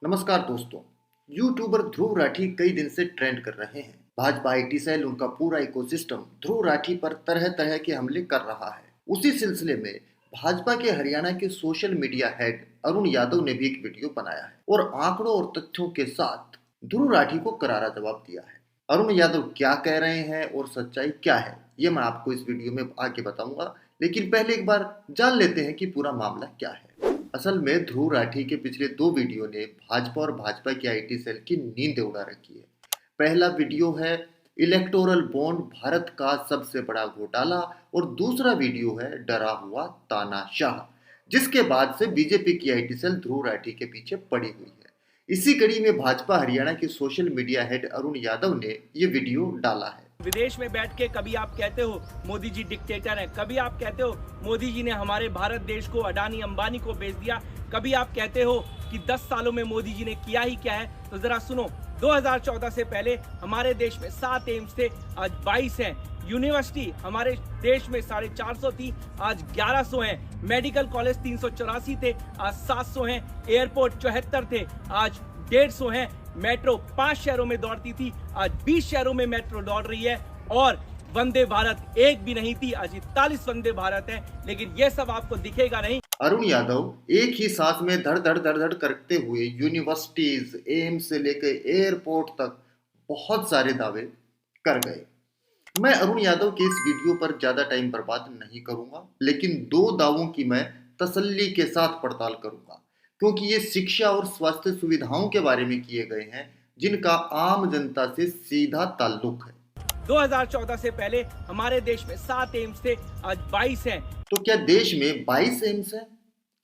नमस्कार दोस्तों। यूट्यूबर ध्रुव राठी कई दिन से ट्रेंड कर रहे हैं। भाजपा आईटी सेल उनका पूरा इकोसिस्टम ध्रुव राठी पर तरह तरह के हमले कर रहा है। उसी सिलसिले में भाजपा के हरियाणा के social media head Arun Yadav ने भी एक वीडियो बनाया है और आंकड़ों और तथ्यों के साथ ध्रुव राठी को करारा जवाब दिया है। अरुण यादव क्या कह रहे हैं और सच्चाई क्या है, ये मैं आपको इस वीडियो में आगे बताऊंगा, लेकिन पहले एक बार जान लेते हैं कि पूरा मामला क्या है। असल में ध्रुव राठी के पिछले दो वीडियो ने भाजपा और भाजपा की आईटी सेल की नींद उड़ा रखी है। पहला वीडियो है इलेक्टोरल बॉन्ड भारत का सबसे बड़ा घोटाला और दूसरा वीडियो है डरा हुआ तानाशाह, जिसके बाद से बीजेपी की आईटी सेल ध्रुव राठी के पीछे पड़ी हुई है। इसी कड़ी में भाजपा हरियाणा के social media head Arun Yadav ने ये वीडियो डाला है। विदेश में बैठ के कभी आप कहते हो मोदी जी डिक्टेटर हैं, कभी आप कहते हो मोदी जी ने हमारे भारत देश को अडानी अंबानी को बेच दिया, कभी आप कहते हो कि 10 सालों में मोदी जी ने किया ही क्या है। तो जरा सुनो, 2014 से पहले हमारे देश में 7 एम्स थे, आज 22 हैं। यूनिवर्सिटी हमारे देश में 450 थी, आज 1100 हैं। मेडिकल कॉलेज 384 थे, आज 700 हैं। एयरपोर्ट 74 थे, आज 150 हैं। मेट्रो 5 शहरों में दौड़ती थी, आज 20 शहरों में मेट्रो दौड़ रही है। और वंदे भारत एक भी नहीं थी, आज 41 वंदे भारत है। लेकिन यह सब आपको दिखेगा नहीं। अरुण यादव एक ही सांस में धड़ धड़ करते हुए यूनिवर्सिटीज, एम्स से लेकर एयरपोर्ट तक बहुत सारे दावे कर गए। मैं अरुण यादव के इस वीडियो पर ज्यादा टाइम बर्बाद नहीं करूंगा, लेकिन दो दावों की मैं तसल्ली के साथ पड़ताल करूंगा, क्योंकि ये शिक्षा और स्वास्थ्य सुविधाओं के बारे में किए गए हैं, जिनका आम जनता से सीधा ताल्लुक है। 2014 से पहले हमारे देश में 7 एम्स थे, आज 22 हैं। तो क्या देश में 22 एम्स हैं?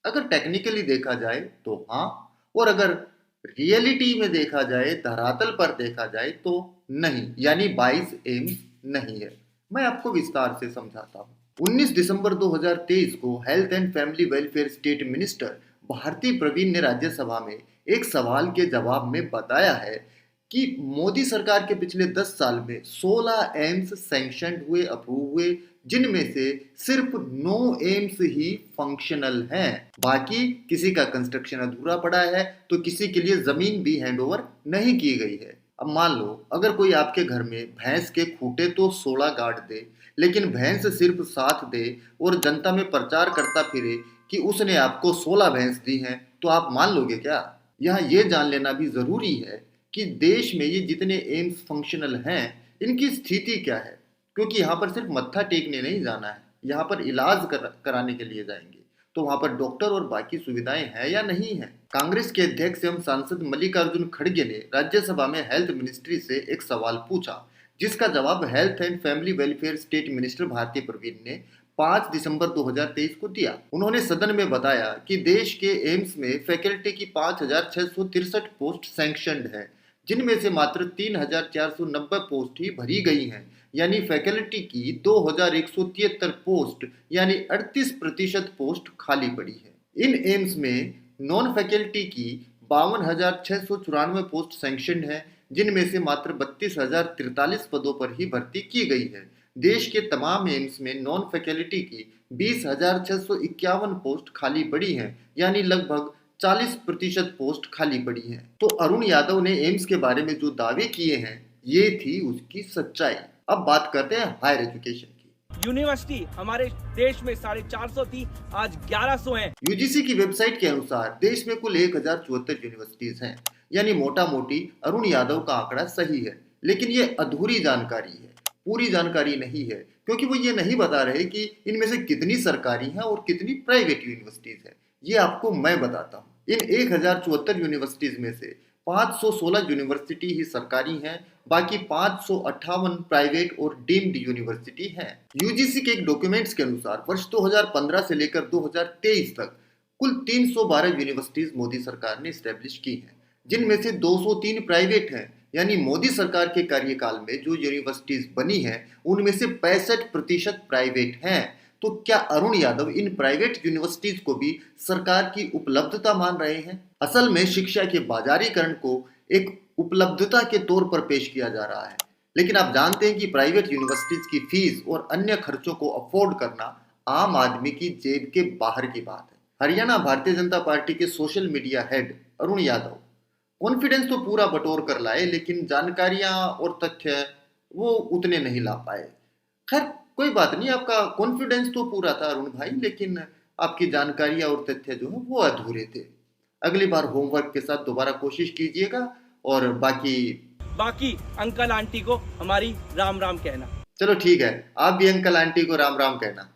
अगर टेक्निकली देखा जाए तो हाँ, और अगर रियलिटी में देखा जाए, धरातल पर देखा जाए तो नहीं, यानी 22 एम्स नहीं है। मैं आपको विस्तार से समझाता हूँ। 19 दिसंबर 2023 को health and family welfare state minister Bharati Pravin ने राज्यसभा में एक सवाल के जवाब में बताया है कि मोदी सरकार के पिछले 10 साल में 16 एम्स सैंक्शन हुए, अप्रूव हुए, जिनमें से सिर्फ 9 एम्स ही फंक्शनल हैं। बाकी किसी का कंस्ट्रक्शन अधूरा पड़ा है, तो किसी के लिए जमीन भी हैंडओवर नहीं की गई है। अब मान लो अगर कोई आपके घर में भैंस के खूंटे तो 16 गाड़ दे, लेकिन भैंस सिर्फ 7 दे और जनता में प्रचार करता फिरे कि उसने आपको 16 भैंस दी हैं, तो आप मान लोगे क्या? यहाँ ये जान लेना भी जरूरी है कि देश में ये जितने एम्स फंक्शनल हैं, इनकी स्थिति क्या है, क्योंकि यहाँ पर सिर्फ मत्था टेकने नहीं जाना है, यहाँ पर इलाज कराने के लिए जाएंगे। तो वहाँ पर डॉक्टर और बाकी सुविधाएं हैं या नहीं है? कांग्रेस के अध्यक्ष एवं सांसद मल्लिकार्जुन खड़गे ने राज्यसभा में हेल्थ मिनिस्ट्री से एक सवाल पूछा, जिसका जवाब health and family welfare state minister Bharati Pravin ने 5 दिसंबर 2023 को दिया। उन्होंने सदन में बताया कि देश के एम्स में फैकल्टी की 5663 पोस्ट सैंक्शनड है, जिनमें से मात्र 3490 पोस्ट ही भरी गई हैं, यानी फैकल्टी की 2173 पोस्ट यानी 38% पोस्ट खाली पड़ी है। इन एम्स में नॉन फैकल्टी की 52,694 पोस्ट सैंक्शन है, जिनमें से मात्र 32,043 पदों पर ही भर्ती की गई है। देश के तमाम एम्स में नॉन फैकल्टी की 20,651 पोस्ट खाली पड़ी हैं, यानी लगभग 40% पोस्ट खाली पड़ी हैं। तो अरुण यादव ने एम्स के बारे में जो दावे किए हैं, ये थी उसकी सच्चाई। अब बात करते हैं हायर एजुकेशन की। यूनिवर्सिटी हमारे देश में 450 थी, आज 1100 हैं। यूजीसी की वेबसाइट के अनुसार देश में कुल 1074 यूनिवर्सिटीज हैं, यानी मोटा मोटी अरुण यादव का आंकड़ा सही है, लेकिन ये अधूरी जानकारी है, पूरी जानकारी नहीं है, क्योंकि वो ये नहीं बता रहे कि इनमें से कितनी सरकारी हैं और कितनी प्राइवेट यूनिवर्सिटीज हैं। ये आपको मैं बताता हूँ। इन 1074 यूनिवर्सिटीज में से 516 यूनिवर्सिटी ही सरकारी हैं, बाकी 558 प्राइवेट और डीम्ड यूनिवर्सिटी हैं। यूजीसी के एक डॉक्यूमेंट्स के अनुसार वर्ष 2015 से लेकर 2023 तक कुल 312 यूनिवर्सिटीज मोदी सरकार ने स्टैब्लिश की हैं, जिनमें से 203 प्राइवेट हैं, यानी मोदी सरकार के कार्यकाल में जो यूनिवर्सिटीज बनी हैं, उनमें से 65% प्राइवेट हैं। तो क्या Arun Yadav in private universities को भी सरकार की उपलब्धता मान रहे हैं? असल में शिक्षा के बाजारीकरण को एक उपलब्धता के तौर पर पेश किया जा रहा है, लेकिन आप जानते हैं कि प्राइवेट यूनिवर्सिटीज की फीस और अन्य खर्चों को अफोर्ड करना आम आदमी की जेब के बाहर की बात है। हरियाणा भारतीय जनता पार्टी के social media head Arun Yadav confidence तो पूरा बटोर कर लाए, लेकिन जानकारियां और तथ्य वो उतने नहीं ला पाए। खैर कोई बात नहीं, आपका कॉन्फिडेंस तो पूरा था अरुण भाई, लेकिन आपकी जानकारियां और तथ्य जो है वो अधूरे थे। अगली बार होमवर्क के साथ दोबारा कोशिश कीजिएगा, और बाकी अंकल आंटी को हमारी राम राम कहना। चलो ठीक है, आप भी अंकल आंटी को राम राम कहना।